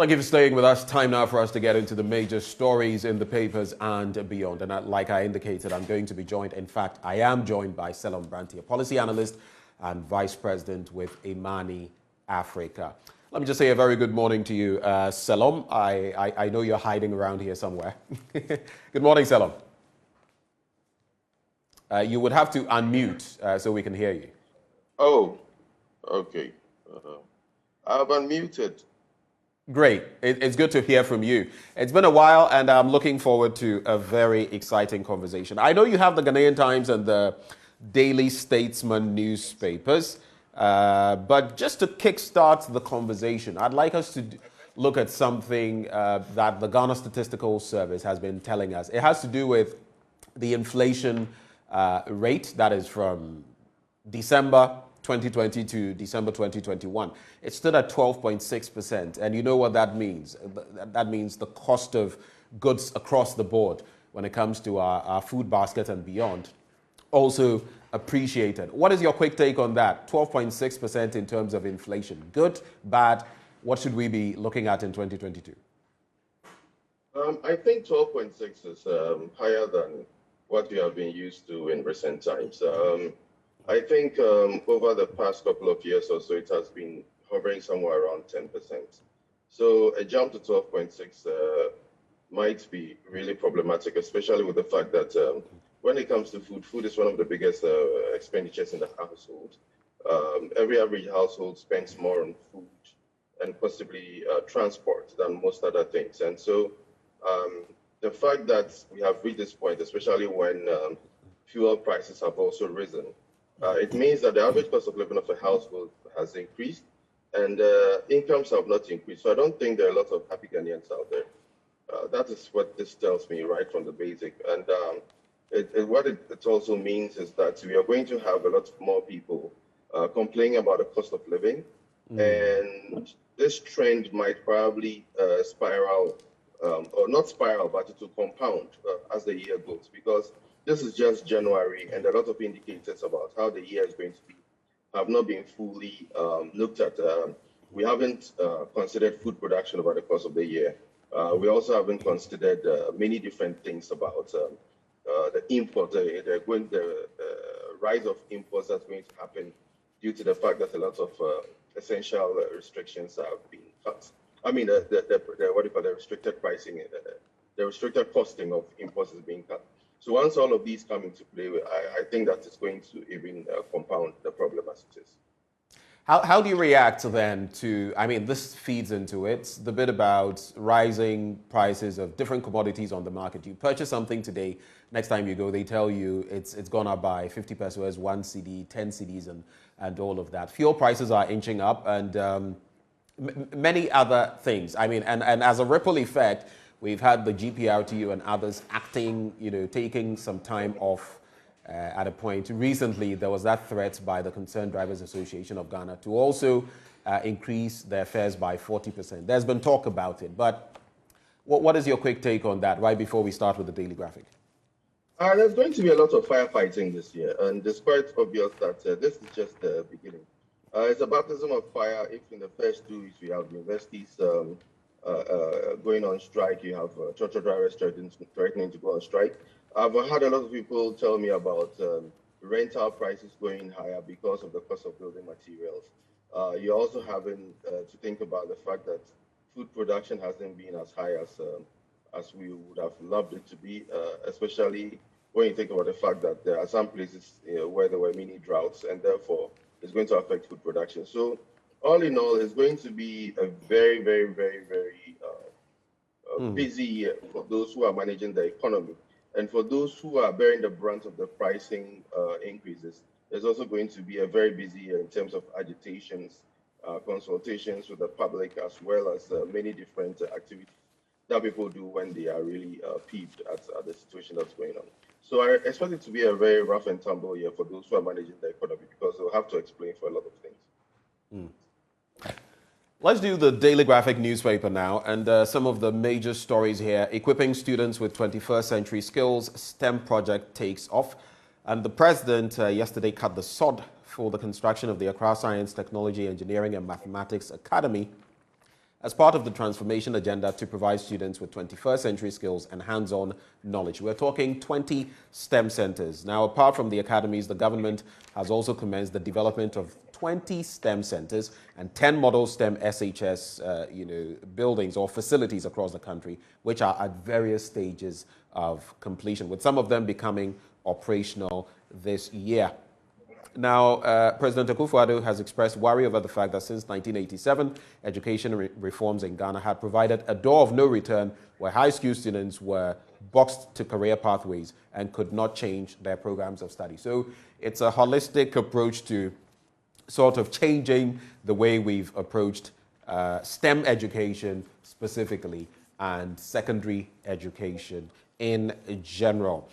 Thank you for staying with us. Time now for us to get into the major stories in the papers and beyond. And like I indicated, I'm going to be joined. In fact, I am joined by Selom Branty, a policy analyst and vice president with Imani Africa. Let me just say a very good morning to you, Selom. I know you're hiding around here somewhere. Good morning, Selom. You would have to unmute so we can hear you. Oh, okay. I've unmuted. Great. It's good to hear from you. It's been a while, and I'm looking forward to a very exciting conversation. I know you have the Ghanaian Times and the Daily Statesman newspapers, but just to kickstart the conversation, I'd like us to look at something that the Ghana Statistical Service has been telling us. It has to do with the inflation rate that is from December 2020 to December 2021. It stood at 12.6%. And you know what that means? That means the cost of goods across the board when it comes to our food basket and beyond also appreciated. What is your quick take on that? 12.6% in terms of inflation. Good, bad? What should we be looking at in 2022? I think 12.6 is higher than what we have been used to in recent times. I think over the past couple of years or so, it has been hovering somewhere around 10%. So a jump to 12.6 might be really problematic, especially with the fact that when it comes to food, food is one of the biggest expenditures in the household. Every average household spends more on food and possibly transport than most other things. And so the fact that we have reached this point, especially when fuel prices have also risen, it means that the average cost of living of a household has increased and incomes have not increased. So I don't think there are a lot of happy Ghanaians out there. That is what this tells me right from the basic. And what it also means is that we are going to have a lot more people complaining about the cost of living. And this trend might probably spiral, or not spiral, but it will compound as the year goes, because this is just January, and a lot of indicators about how the year is going to be have not been fully looked at. We haven't considered food production over the course of the year. We also haven't considered many different things about the import, the rise of imports that's going to happen due to the fact that a lot of essential restrictions have been cut. I mean, what do you call the restricted pricing, the restricted costing of imports is being cut. So once all of these come into play, I think that it's going to even compound the problem as it is. How do you react then to, I mean, this feeds into it, the bit about rising prices of different commodities on the market. You purchase something today, next time you go, they tell you it's gone up by 50 pesos, 1 CD, 10 CDs, and all of that. Fuel prices are inching up and many other things. I mean, and as a ripple effect, we've had the GHc32m and others acting, taking some time off at a point. Recently, there was that threat by the Concerned Drivers Association of Ghana to also increase their fares by 40%. There's been talk about it, but what is your quick take on that, right before we start with the daily graphic? There's going to be a lot of firefighting this year, and it's quite obvious that this is just the beginning. It's a baptism of fire if in the first 2 weeks we have universities going on strike, you have church drivers threatening to go on strike. I've had a lot of people tell me about rental prices going higher because of the cost of building materials. You're also having to think about the fact that food production hasn't been as high as we would have loved it to be, especially when you think about the fact that there are some places where there were mini droughts, and therefore it's going to affect food production. So all in all, it's going to be a very, very, very, very busy year for those who are managing the economy. And for those who are bearing the brunt of the pricing increases, there's also going to be a very busy year in terms of agitations, consultations with the public, as well as many different activities that people do when they are really peeved at the situation that's going on. So I expect it to be a very rough and tumble year for those who are managing the economy, because they'll have to explain for a lot of things. Let's do the Daily Graphic newspaper now, and some of the major stories here. Equipping students with 21st century skills, STEM project takes off. And the president yesterday cut the sod for the construction of the Accra Science, Technology, Engineering and Mathematics Academy as part of the transformation agenda to provide students with 21st century skills and hands-on knowledge. We're talking 20 STEM centers. Now, apart from the academies, the government has also commenced the development of 20 STEM centers and 10 model STEM SHS buildings or facilities across the country, which are at various stages of completion, with some of them becoming operational this year. Now, President Akufo-Addo has expressed worry over the fact that since 1987, education reforms in Ghana had provided a door of no return where high school students were boxed to career pathways and could not change their programs of study. So it's a holistic approach to sort of changing the way we've approached STEM education specifically and secondary education in general.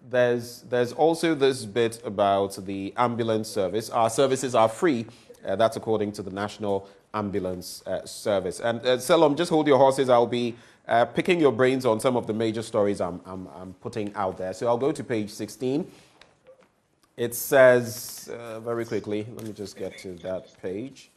There's also this bit about the ambulance service. Our services are free. That's according to the National Ambulance Service. And Selom, just hold your horses. I'll be picking your brains on some of the major stories I'm putting out there. So I'll go to page 16. It says, very quickly, let me just get to that page.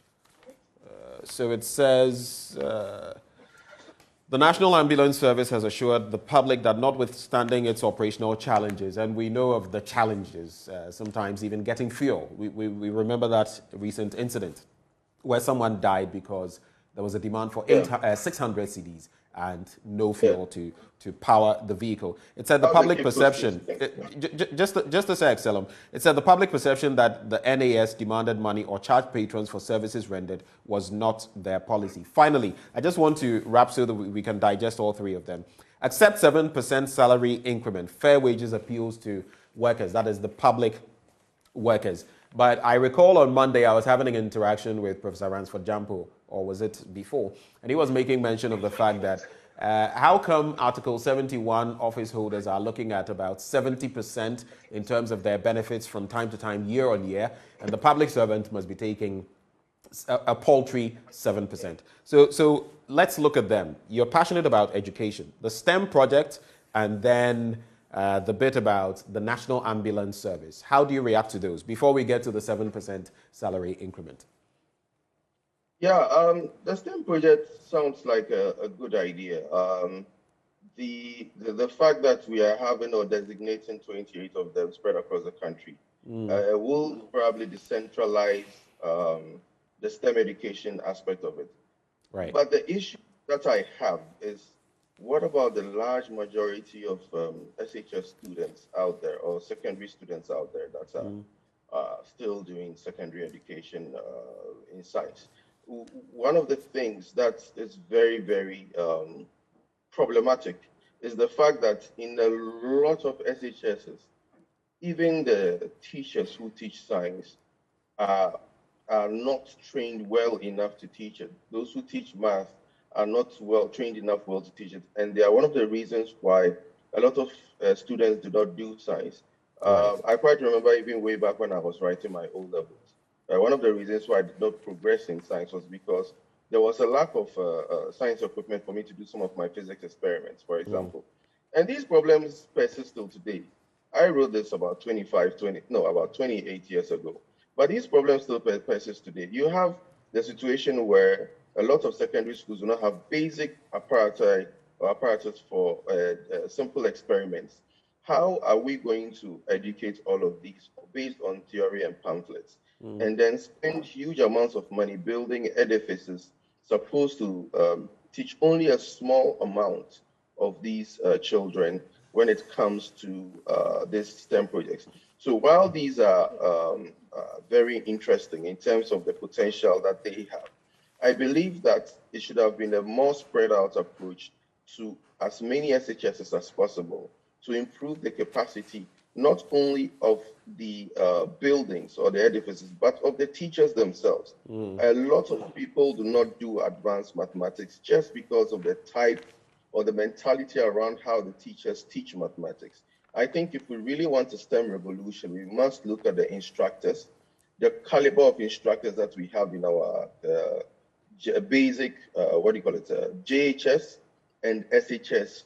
So it says, the National Ambulance Service has assured the public that notwithstanding its operational challenges, and we know of the challenges, sometimes even getting fuel. We remember that recent incident where someone died because there was a demand for 600 cedis and no fuel to power the vehicle. It said the public perception, just a sec, Selim. It said the public perception that the NAS demanded money or charged patrons for services rendered was not their policy. Finally, I just want to wrap so that we can digest all three of them. Accept 7% salary increment. Fair wages appeals to workers, that is the public workers. But I recall on Monday I was having an interaction with Professor Ransford Jampo, or was it before? And he was making mention of the fact that how come Article 71 office holders are looking at about 70% in terms of their benefits from time to time, year on year, and the public servant must be taking a paltry 7%. So let's look at them. You're passionate about education, the STEM project, and then the bit about the National Ambulance Service. How do you react to those before we get to the 7% salary increment? Yeah, the STEM project sounds like a good idea. The fact that we are having or designating 28 of them spread across the country will probably decentralize the STEM education aspect of it. Right. But the issue that I have is, what about the large majority of SHS students out there or secondary students out there that are still doing secondary education in science? One of the things that is very, very problematic is the fact that in a lot of SHSs, even the teachers who teach science are not trained well enough to teach it. Those who teach math are not trained enough to teach it. And they are one of the reasons why a lot of students do not do science. Right. I quite remember even way back when I was writing my O-levels. One of the reasons why I did not progress in science was because there was a lack of science equipment for me to do some of my physics experiments, for example. And these problems persist still today. I wrote this about 28 years ago. But these problems still persist today. You have the situation where a lot of secondary schools do not have basic apparatus for simple experiments. How are we going to educate all of these based on theory and pamphlets? And then spend huge amounts of money building edifices supposed to teach only a small amount of these children when it comes to these STEM projects. So while these are very interesting in terms of the potential that they have, I believe that it should have been a more spread out approach to as many SHSs as possible to improve the capacity not only of the buildings or the edifices, but of the teachers themselves. A lot of people do not do advanced mathematics just because of the type or the mentality around how the teachers teach mathematics. I think if we really want a STEM revolution, we must look at the instructors, the caliber of instructors that we have in our basic, JHS and SHS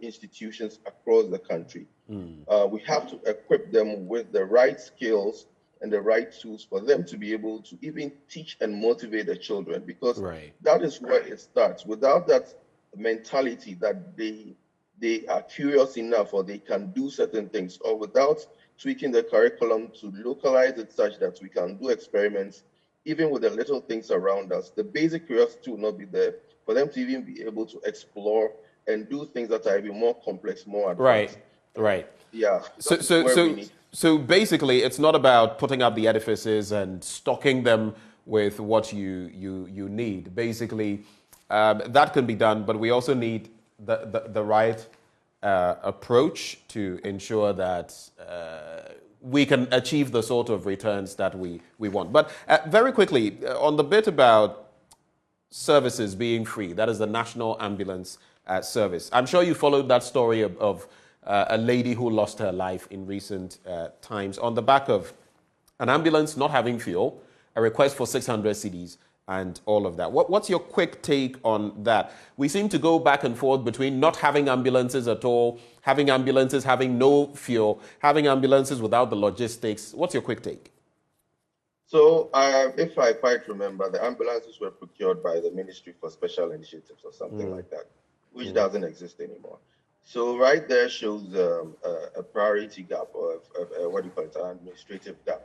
institutions across the country. We have to equip them with the right skills and the right tools for them to be able to even teach and motivate the children, because Right. that is where it starts. Without that mentality that they are curious enough or they can do certain things, or without tweaking the curriculum to localize it such that we can do experiments even with the little things around us, the basic curiosity will not be there for them to even be able to explore and do things that are even more complex, more Right. advanced. Right. Yeah, So, that is so, where we so, need. so basically, it's not about putting up the edifices and stocking them with what you need. Basically, that can be done, but we also need the right approach to ensure that we can achieve the sort of returns that we want. But very quickly, on the bit about services being free. That is the National Ambulance Service. I'm sure you followed that story of a lady who lost her life in recent times on the back of an ambulance not having fuel, a request for 600 CDs, and all of that. What's your quick take on that? We seem to go back and forth between not having ambulances at all, having ambulances having no fuel, having ambulances without the logistics. What's your quick take? So, if I quite remember, the ambulances were procured by the Ministry for Special Initiatives or something like that, which doesn't exist anymore. So, right there shows a priority gap, or what do you call it, an administrative gap.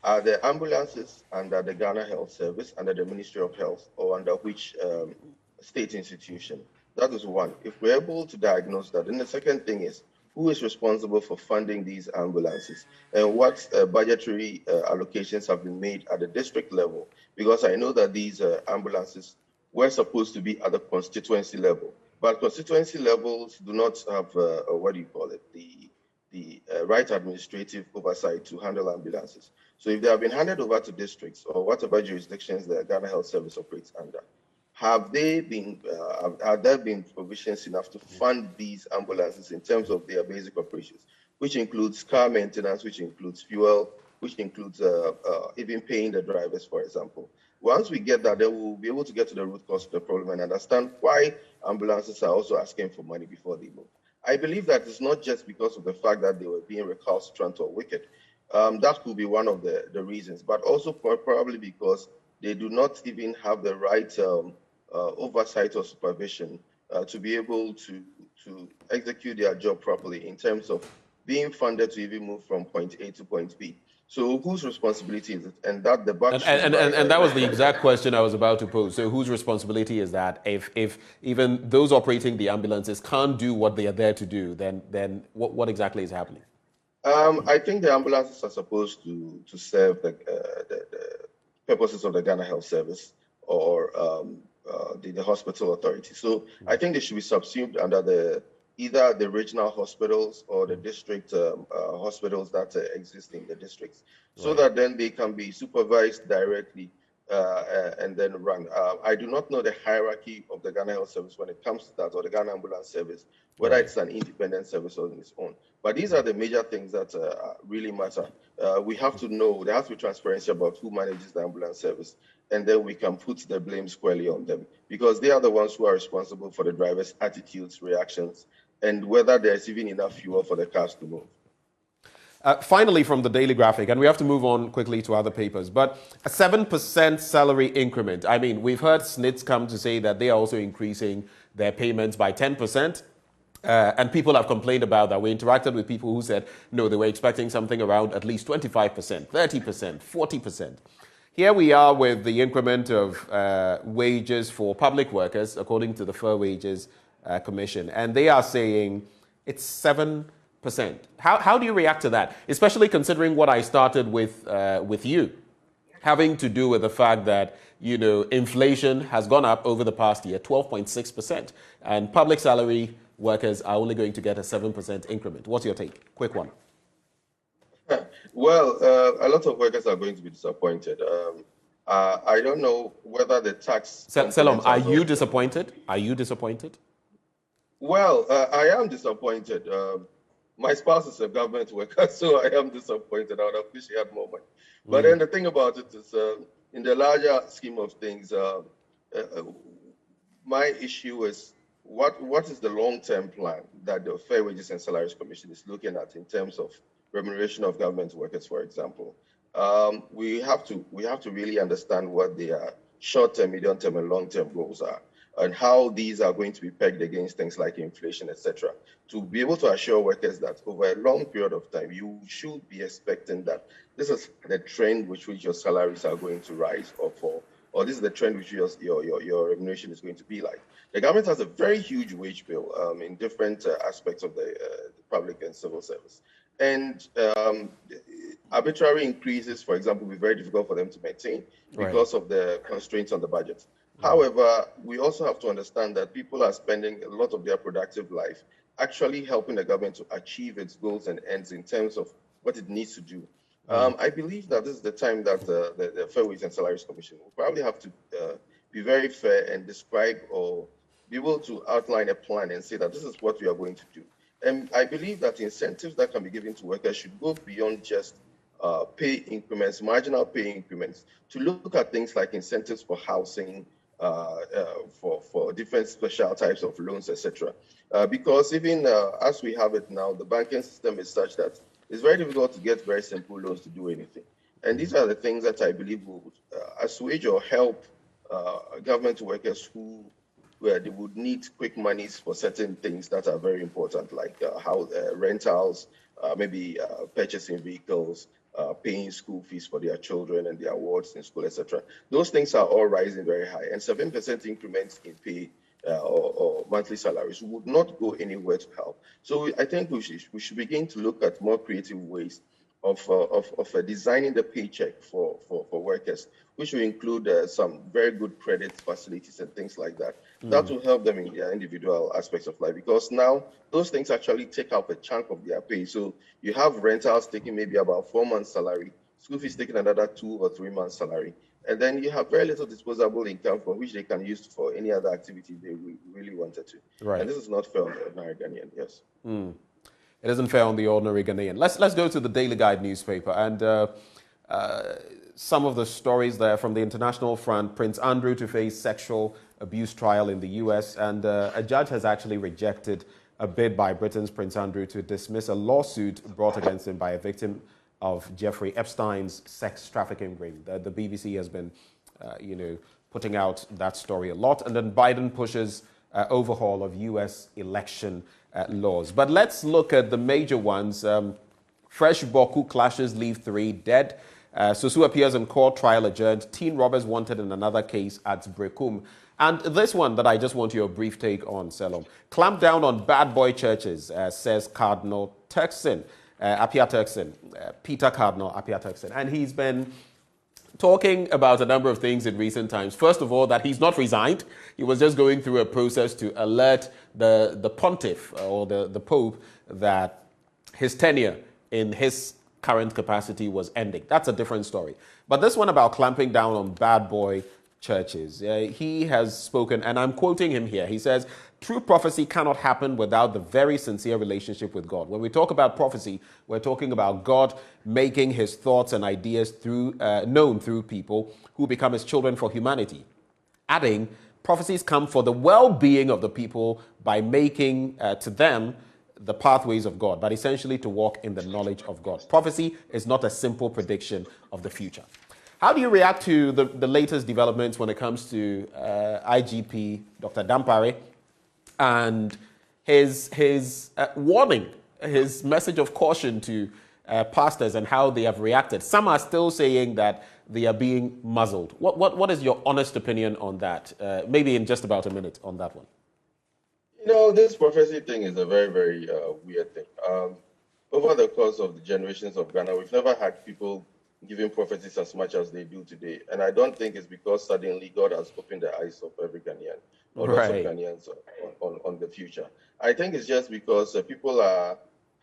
Are the ambulances under the Ghana Health Service, under the Ministry of Health, or under which state institution? That is one. If we're able to diagnose that, then the second thing is, who is responsible for funding these ambulances, and what budgetary allocations have been made at the district level? Because I know that these ambulances were supposed to be at the constituency level, but constituency levels do not have what do you call it, the right administrative oversight to handle ambulances. So if they have been handed over to districts or whatever jurisdictions the Ghana Health Service operates under, have there been provisions enough to fund these ambulances in terms of their basic operations, which includes car maintenance, which includes fuel, which includes even paying the drivers, for example? Once we get that, then we'll be able to get to the root cause of the problem and understand why ambulances are also asking for money before they move. I believe that it's not just because of the fact that they were being recalcitrant or wicked. That could be one of the reasons, but also probably because they do not even have the right oversight or supervision to be able to execute their job properly in terms of being funded to even move from point A to point B. So whose responsibility is it? And that the buck And that was the exact question I was about to pose. So whose responsibility is that if even those operating the ambulances can't do what they are there to do, then what exactly is happening? I think the ambulances are supposed to serve the purposes of the Ghana Health Service or the hospital authority. So I think they should be subsumed under either the regional hospitals or the district hospitals that exist in the districts, so that then they can be supervised directly and then run. I do not know the hierarchy of the Ghana Health Service when it comes to that, or the Ghana Ambulance Service, whether it's an independent service on its own. But these are the major things that really matter. We have to know, there has to be transparency about who manages the ambulance service, and then we can put the blame squarely on them, because they are the ones who are responsible for the drivers' attitudes, reactions, and whether there's even enough fuel for the cars to move. Finally, from the Daily Graphic, and we have to move on quickly to other papers, but a 7% salary increment. I mean, we've heard SNITs come to say that they are also increasing their payments by 10%. And people have complained about that. We interacted with people who said, no, they were expecting something around at least 25%, 30%, 40%. Here we are with the increment of wages for public workers, according to the Fair Wages Commission, and they are saying it's 7%. How do you react to that, especially considering what I started with you, having to do with the fact that, you know, inflation has gone up over the past year, 12.6%, and public salary workers are only going to get a 7% increment. What's your take? Quick one. Well, a lot of workers are going to be disappointed. I don't know whether the tax... Selom, are you disappointed? Are you disappointed? Well, I am disappointed. My spouse is a government worker, so I am disappointed. I would have wished he had more money. But then the thing about it is, in the larger scheme of things, my issue is, what is the long-term plan that the Fair Wages and Salaries Commission is looking at in terms of remuneration of government workers, for example? we have to really understand what their short-term, medium-term, and long-term goals are, and how these are going to be pegged against things like inflation, etc. To be able to assure workers that over a long period of time, you should be expecting that this is the trend which your salaries are going to rise or fall, or this is the trend which your remuneration is going to be like. The government has a very huge wage bill in different aspects of the public and civil service. And arbitrary increases, for example, will be very difficult for them to maintain because of the constraints on the budget. However, we also have to understand that people are spending a lot of their productive life actually helping the government to achieve its goals and ends in terms of what it needs to do. I believe that this is the time that the Fair Wage and Salaries Commission will probably have to be very fair and describe or be able to outline a plan and say that this is what we are going to do. And I believe that incentives that can be given to workers should go beyond just pay increments, marginal pay increments, to look at things like incentives for housing, for different special types of loans, etc. Because even as we have it now, the banking system is such that it's very difficult to get very simple loans to do anything. And these are the things that I believe would assuage or help government workers where they would need quick monies for certain things that are very important, like rentals, maybe purchasing vehicles, paying school fees for their children and their awards in school, etc. Those things are all rising very high, and 7% increments in pay or monthly salaries would not go anywhere to help. So I think we should begin to look at more creative ways of designing the paycheck for workers, which will include some very good credit facilities and things like that. That will help them in their individual aspects of life, because now those things actually take up a chunk of their pay. So you have rentals taking maybe about 4 months' salary, school fees taking another 2 or 3 months' salary, and then you have very little disposable income from which they can use for any other activity they really wanted to. Right. And this is not fair on the ordinary Ghanaian, yes. It isn't fair on the ordinary Ghanaian. Let's go to the Daily Guide newspaper and some of the stories there from the international front. Prince Andrew to face sexual abuse trial in the US, and a judge has actually rejected a bid by Britain's Prince Andrew to dismiss a lawsuit brought against him by a victim of Jeffrey Epstein's sex trafficking ring. The BBC has been, putting out that story a lot. And then Biden pushes overhaul of US election laws. But let's look at the major ones. Fresh Boku clashes leave 3 dead. Susu appears in court, trial adjourned. Teen robbers wanted in another case at Brekum. And this one that I just want your brief take on, Selom. Clamp down on bad boy churches, says Cardinal Turkson, Apia Turkson, Peter Cardinal Apia Turkson. And he's been talking about a number of things in recent times. First of all, that he's not resigned. He was just going through a process to alert the pontiff or the pope that his tenure in his current capacity was ending. That's a different story. But this one about clamping down on bad boy churches, he has spoken, and I'm quoting him here. He says, true prophecy cannot happen without the very sincere relationship with God. When we talk about prophecy, we're talking about God making his thoughts and ideas known through people who become his children for humanity. Adding, prophecies come for the well-being of the people by making to them the pathways of God, but essentially to walk in the knowledge of God. Prophecy is not a simple prediction of the future. How do you react to the latest developments when it comes to IGP Dr. Dampare and his warning, his message of caution to pastors and how they have reacted? Some are still saying that they are being muzzled. What is your honest opinion on that? Maybe in just about a minute on that one. This prophecy thing is a very, very weird thing. Over the course of the generations of Ghana, we've never had people giving prophecies as much as they do today. And I don't think it's because suddenly God has opened the eyes of every Ghanaian or lots of Ghanaians on the future. I think it's just because people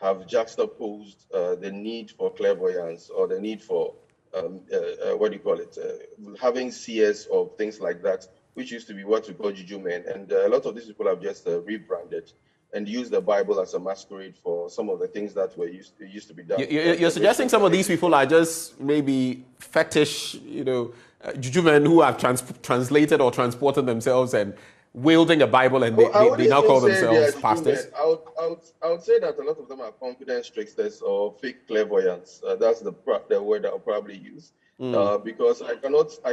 have juxtaposed the need for clairvoyance or the need for, having seers or things like that, which used to be what we call juju men. And a lot of these people have just rebranded and use the Bible as a masquerade for some of the things that used to be done. You're suggesting some of these people are just maybe fetish, juju men who have translated or transported themselves and wielding a Bible and Oh, I they wouldn't now even call say they are themselves human. pastors? I would say that a lot of them are confidence tricksters or fake clairvoyants. That's the word I'll probably use. Because I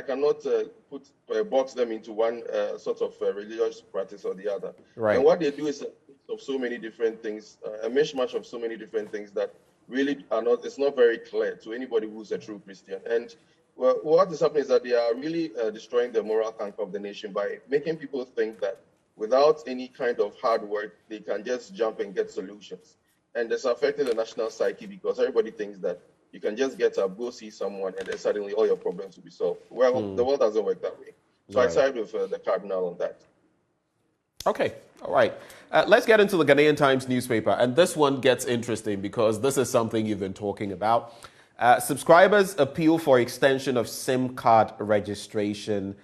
cannot put box them into one sort of religious practice or the other. And Right. what they do is a mix of so many different things, a mishmash of so many different things that really are not. It's not very clear to anybody who's a true Christian. And well, what is happening is that they are really destroying the moral anchor of the nation by making people think that without any kind of hard work, they can just jump and get solutions. And it's affecting the national psyche because everybody thinks that you can just get up, go see someone, and then suddenly all your problems will be solved. Well, the world doesn't work that way. So I Right. side with the cardinal on that. Okay, all right. Let's get into the Ghanaian Times newspaper. And this one gets interesting because this is something you've been talking about. Subscribers appeal for extension of SIM card registration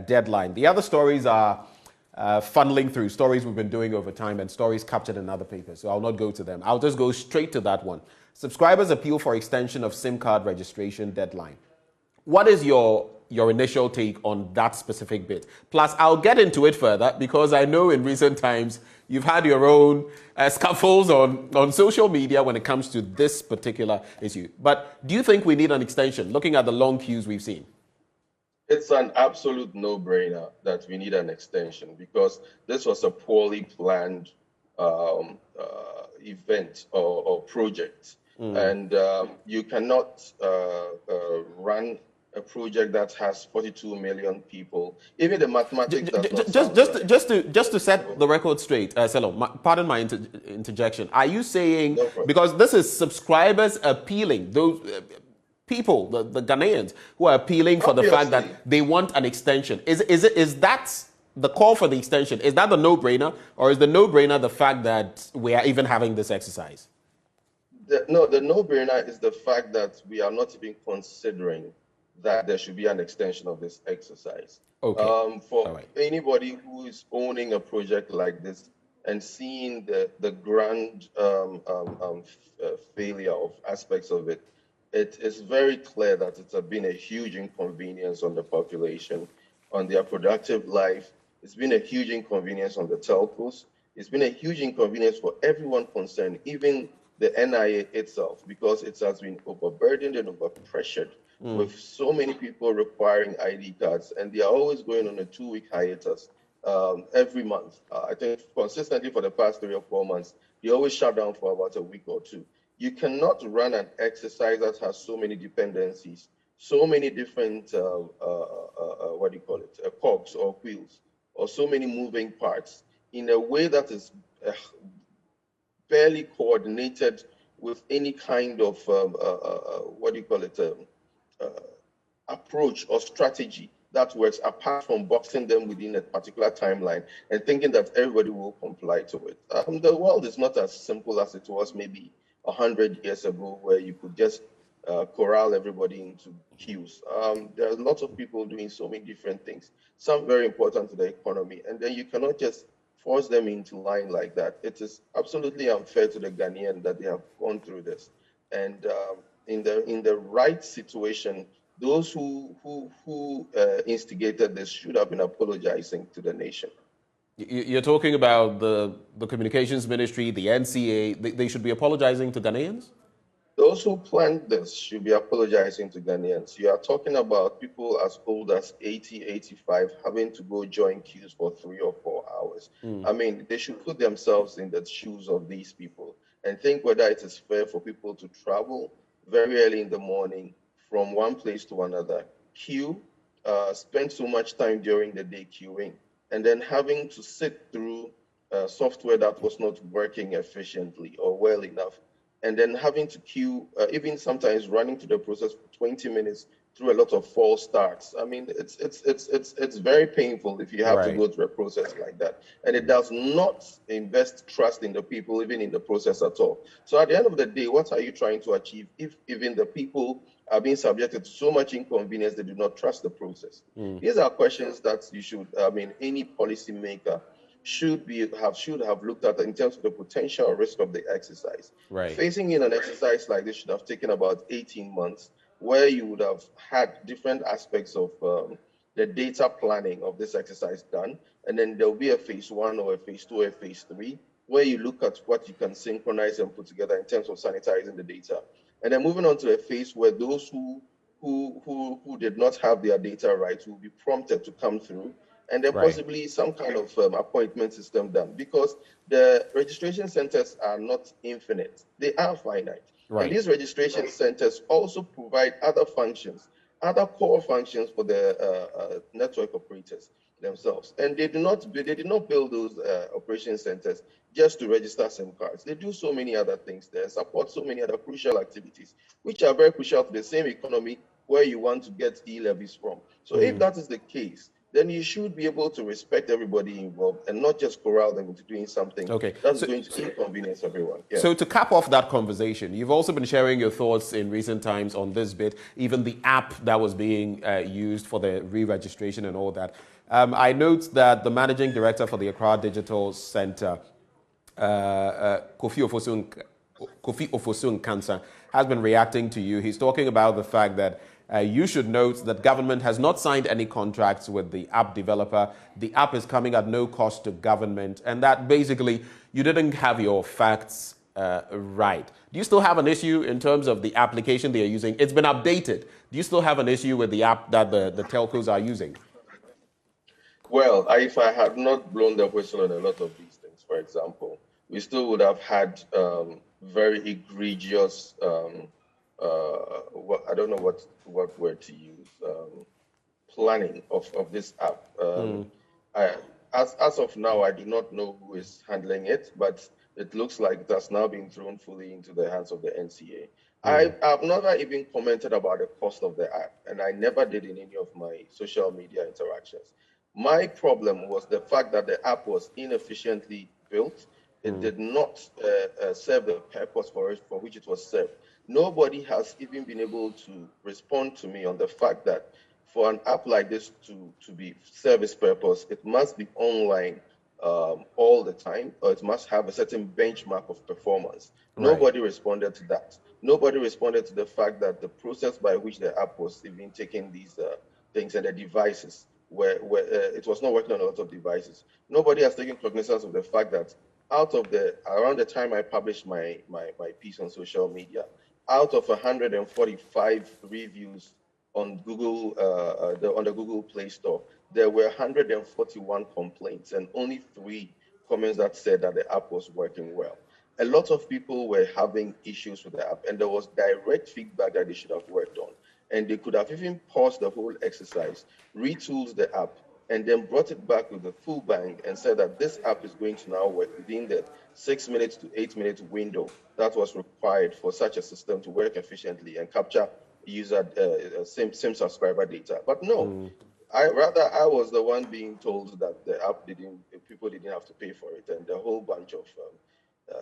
deadline. The other stories are funneling through, stories we've been doing over time and stories captured in other papers. So I'll not go to them. I'll just go straight to that one. Subscribers appeal for extension of SIM card registration deadline. What is your initial take on that specific bit? Plus, I'll get into it further because I know in recent times you've had your own scuffles on social media when it comes to this particular issue. But do you think we need an extension, looking at the long queues we've seen? It's an absolute no-brainer that we need an extension because this was a poorly planned event or project. And you cannot run a project that has 42 million people. Even the mathematics does not sound right. Just to set the record straight, Selo, pardon my interjection. Are you saying, No problem. because this is subscribers appealing, those people, the Ghanaians who are appealing for the fact Obviously. that they want an extension, is that the call for the extension? Is that the no-brainer, or is the no-brainer the fact that we are even having this exercise? The no-brainer is the fact that we are not even considering that there should be an extension of this exercise. Okay. For All right. anybody who is owning a project like this and seeing the grand failure of aspects of it, it is very clear that it's been a huge inconvenience on the population, on their productive life. It's been a huge inconvenience on the telcos. It's been a huge inconvenience for everyone concerned, even the NIA itself, because it has been overburdened and overpressured with so many people requiring ID cards, and they are always going on a 2-week hiatus every month. I think consistently for the past 3 or 4 months, they always shut down for about a week or two. You cannot run an exercise that has so many dependencies, so many different, what do you call it, cogs or wheels, or so many moving parts in a way that is barely coordinated with any kind of what do you call it, approach or strategy that works apart from boxing them within a particular timeline and thinking that everybody will comply to it. The world is not as simple as it was maybe 100 years ago, where you could just corral everybody into queues. There are lots of people doing so many different things, some very important to the economy, and then you cannot just force them into line like that. It is absolutely unfair to the Ghanaian that they have gone through this. And in the right situation, those who instigated this should have been apologizing to the nation. You're talking about the communications ministry, the NCA. They should be apologizing to Ghanaians? Those who planned this should be apologizing to Ghanaians. You are talking about people as old as 80, 85 having to go join queues for 3 or 4 hours. I mean, they should put themselves in the shoes of these people and think whether it is fair for people to travel very early in the morning from one place to another, queue, spend so much time during the day queuing, and then having to sit through software that was not working efficiently or well enough, and then having to queue, even sometimes running through the process for 20 minutes through a lot of false starts. I mean, it's very painful if you have to Right. go through a process like that, and it does not invest trust in the people, even in the process at all. So at the end of the day, what are you trying to achieve if even the people are being subjected to so much inconvenience they do not trust the process? These are questions that you should, I mean, any policymaker should have looked at in terms of the potential risk of the exercise. Right. Facing in an exercise like this should have taken about 18 months, where you would have had different aspects of the data planning of this exercise done, and then there'll be a phase 1 or a phase 2 or a phase 3, where you look at what you can synchronize and put together in terms of sanitizing the data. And then moving on to a phase where those who did not have their data right will be prompted to come through, and then possibly some kind of appointment system done, because the registration centers are not infinite, they are finite. And these registration centers also provide other functions, other core functions for the network operators themselves. And they did not build those operation centers just to register SIM cards. They do so many other things there, support so many other crucial activities, which are very crucial to the same economy where you want to get e-levies from. So if that is the case, then you should be able to respect everybody involved and not just corral them into doing something that's going to inconvenience everyone. Yeah. So to cap off that conversation, you've also been sharing your thoughts in recent times on this bit, even the app that was being used for the re-registration and all that. I note that the managing director for the Accra Digital Center, Kofi Ofosun Kansa, has been reacting to you. He's talking about the fact that you should note that government has not signed any contracts with the app developer. The app is coming at no cost to government, and that basically you didn't have your facts right. Do you still have an issue in terms of the application they are using? It's been updated. Do you still have an issue with the app that the telcos are using? Well, if I had not blown the whistle on a lot of these things, for example, we still would have had very egregious I don't know what word to use, planning of this app. As of now, I do not know who is handling it, but it looks like it has now been thrown fully into the hands of the NCA. I've never even commented about the cost of the app, and I never did in any of my social media interactions. My problem was the fact that the app was inefficiently built. It did not serve the purpose for which it was served. Nobody has even been able to respond to me on the fact that for an app like this to be service purpose, it must be online all the time, or it must have a certain benchmark of performance. Nobody responded to that. Nobody responded to the fact that the process by which the app was even taking these things and the devices, where it was not working on a lot of devices. Nobody has taken cognizance of the fact that around the time I published my piece on social media, out of 145 reviews on Google, on the Google Play Store, there were 141 complaints and only 3 comments that said that the app was working well. A lot of people were having issues with the app, and there was direct feedback that they should have worked on. And they could have even paused the whole exercise, retooled the app, and then brought it back with a full bang and said that this app is going to now work within the 6 minutes to 8 minute window that was required for such a system to work efficiently and capture user same subscriber data. But no, I was the one being told that the app people didn't have to pay for it, and a whole bunch of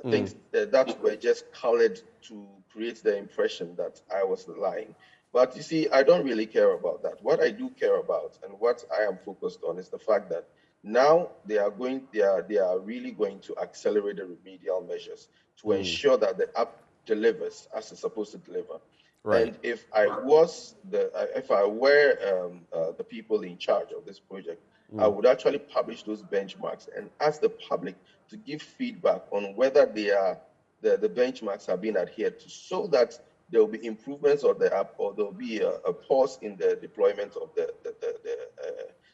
things that were just colored to create the impression that I was lying. But you see, I don't really care about that. What I do care about and what I am focused on is the fact that now they are really going to accelerate the remedial measures to ensure that the app delivers as it's supposed to deliver. And if I were the people in charge of this project, I would actually publish those benchmarks and ask the public to give feedback on whether the benchmarks have been adhered to, so that there will be improvements of the app, or there will be a pause in the deployment of the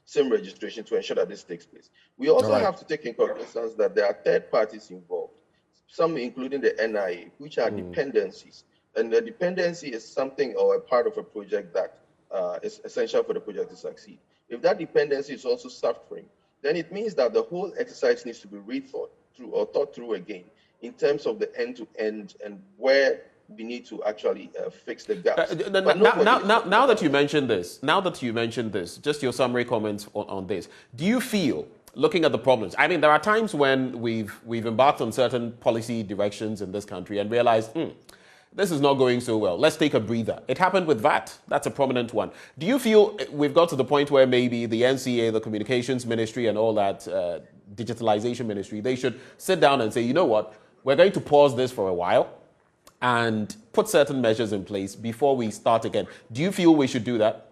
SIM registration to ensure that this takes place. We also have to take in cognizance that there are third parties involved, some including the NIA, which are dependencies. And the dependency is something or a part of a project that is essential for the project to succeed. If that dependency is also suffering, then it means that the whole exercise needs to be rethought through or thought through again in terms of the end-to-end and where we need to actually fix the gaps. Now that you mentioned this, just your summary comments on this. Do you feel, looking at the problems, I mean, there are times when we've embarked on certain policy directions in this country and realized, this is not going so well. Let's take a breather. It happened with VAT. That's a prominent one. Do you feel we've got to the point where maybe the NCA, the Communications Ministry, and all that digitalization ministry, they should sit down and say, you know what, we're going to pause this for a while and put certain measures in place before we start again? Do you feel we should do that?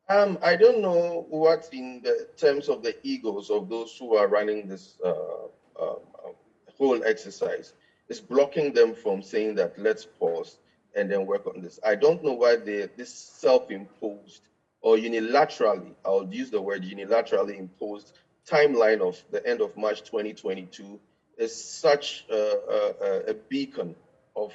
I don't know what, in the terms of the egos of those who are running this whole exercise, is blocking them from saying that let's pause and then work on this. I don't know why this self-imposed or unilaterally, I'll use the word unilaterally imposed timeline of the end of March 2022 is such a beacon of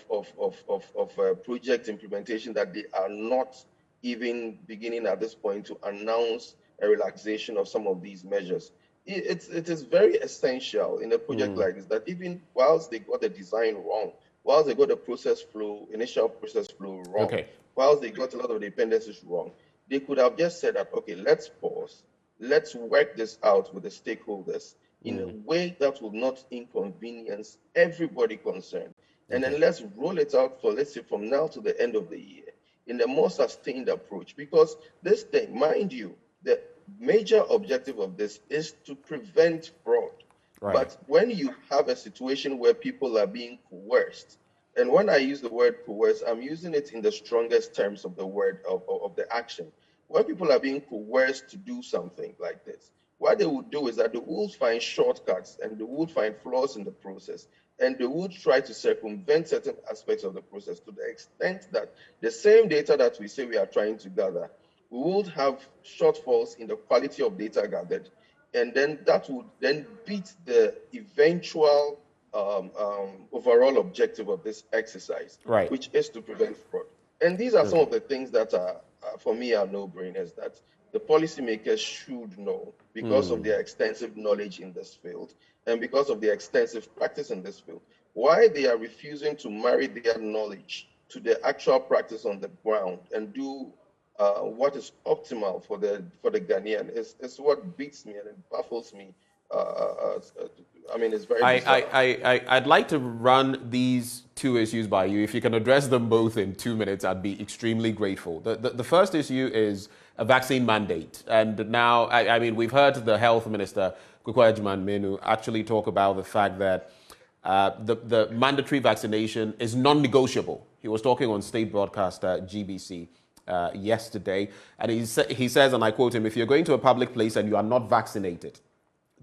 project implementation that they are not even beginning at this point to announce a relaxation of some of these measures. It is very essential in a project like this that even whilst they got the design wrong, whilst they got the initial process flow wrong, Okay. whilst they got a lot of dependencies wrong, they could have just said that, okay, let's pause, let's work this out with the stakeholders in a way that will not inconvenience everybody concerned. And Okay. then let's roll it out for, let's say, from now to the end of the year in a more sustained approach. Because this thing, mind you, the major objective of this is to prevent fraud. Right. But when you have a situation where people are being coerced, and when I use the word coerce, I'm using it in the strongest terms of the word of the action. When people are being coerced to do something like this, what they would do is that they would find shortcuts and they would find flaws in the process, and they would try to circumvent certain aspects of the process to the extent that the same data that we say we are trying to gather, we would have shortfalls in the quality of data gathered, and then that would then beat the eventual overall objective of this exercise, Right. which is to prevent fraud. And these are some of the things that are, for me, are no-brainers that the policymakers should know because of their extensive knowledge in this field and because of their extensive practice in this field. Why they are refusing to marry their knowledge to the actual practice on the ground and do what is optimal for the Ghanaian is what beats me and it baffles me. I mean, it's very bizarre. I'd like to run these two issues by you. If you can address them both in 2 minutes, I'd be extremely grateful. The first issue is a vaccine mandate. And now, I mean, we've heard the health minister, Kukwa Menu, actually talk about the fact that the mandatory vaccination is non-negotiable. He was talking on state broadcast GBC yesterday, and he says, and I quote him, if you're going to a public place and you are not vaccinated,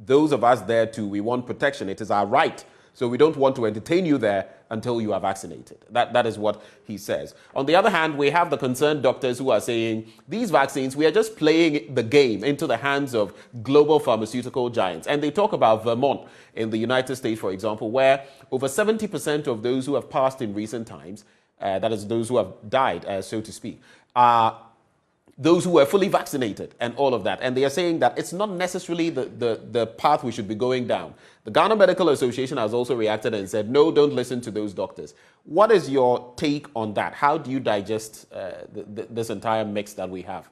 those of us there too, we want protection. It is our right. So we don't want to entertain you there until you are vaccinated. That is what he says. On the other hand, we have the concerned doctors who are saying these vaccines, we are just playing the game into the hands of global pharmaceutical giants. And they talk about Vermont in the United States, for example, where over 70% of those who have passed in recent times, that is those who have died, so to speak, are those who are fully vaccinated and all of that. And they are saying that it's not necessarily the path we should be going down. The Ghana Medical Association has also reacted and said, no, don't listen to those doctors. What is your take on that? How do you digest this entire mix that we have?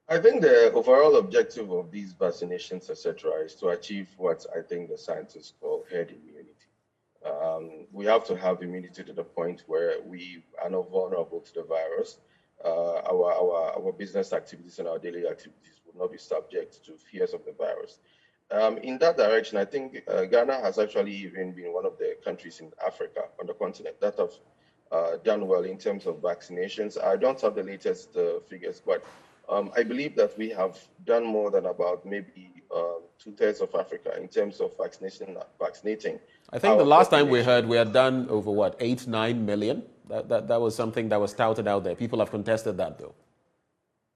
I think the overall objective of these vaccinations, etc., is to achieve what I think the scientists call herd immunity. We have to have immunity to the point where we are not vulnerable to the virus. Our business activities and our daily activities will not be subject to fears of the virus. In that direction, I think Ghana has actually even been one of the countries in Africa, on the continent, that have done well in terms of vaccinations. I don't have the latest figures, but I believe that we have done more than about maybe 2/3 of Africa in terms of vaccinating. I think the last time we heard we had done over what, 8-9 million? That was something that was touted out there. People have contested that though.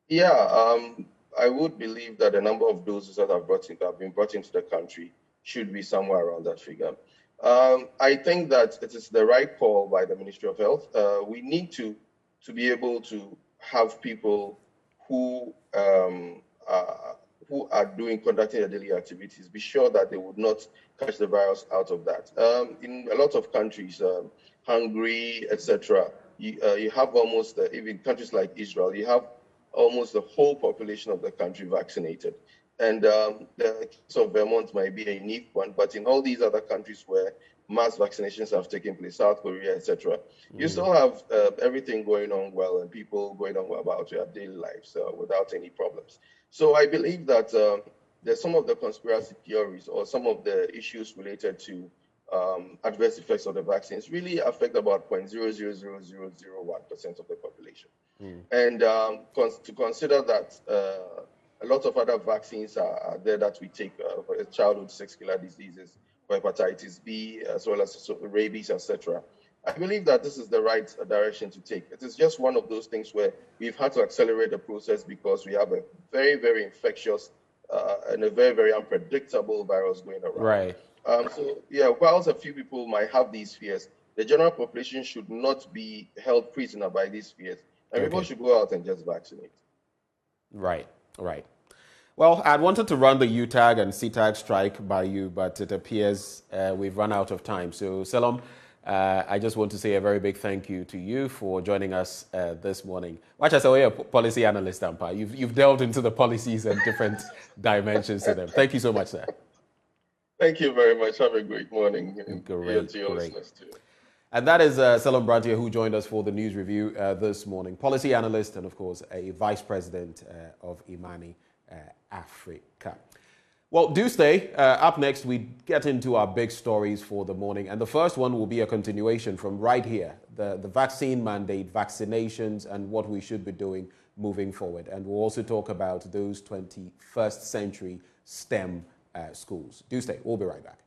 Yeah, I would believe that the number of doses that have been brought into the country should be somewhere around that figure. I think that it is the right call by the Ministry of Health. We need to be able to have people who are conducting their daily activities be sure that they would not catch the virus out of that. In a lot of countries, Hungary, etc., you have almost even countries like Israel, you have almost the whole population of the country vaccinated. And the case of Vermont might be a unique one, but in all these other countries where mass vaccinations have taken place, South Korea, etc., you still have everything going on well and people going on well about their daily lives without any problems. So I believe that there's some of the conspiracy theories or some of the issues related to adverse effects of the vaccines really affect about 0.00001% of the population. And to consider that a lot of other vaccines are there that we take for childhood sex killer diseases, for hepatitis B, as well as rabies, etc. I believe that this is the right direction to take. It is just one of those things where we've had to accelerate the process because we have a very, very infectious and a very, very unpredictable virus going around. Right. So, yeah, whilst a few people might have these fears, the general population should not be held prisoner by these fears. And people should go out and just vaccinate. Right, right. Well, I'd wanted to run the UTAG and CTAG strike by you, but it appears we've run out of time. So, Selom, I just want to say a very big thank you to you for joining us this morning. Watch us away, a policy analyst, Ampa. You've delved into the policies and different dimensions to them. Thank you so much, sir. Thank you very much. Have a great morning. Great. And that is Selom Brantier, who joined us for the news review this morning. Policy analyst and, of course, a vice president of Imani Africa. Well, do stay. Up next, we get into our big stories for the morning. And the first one will be a continuation from right here, the vaccine mandate, vaccinations, and what we should be doing moving forward. And we'll also talk about those 21st century STEM schools. Do stay. We'll be right back.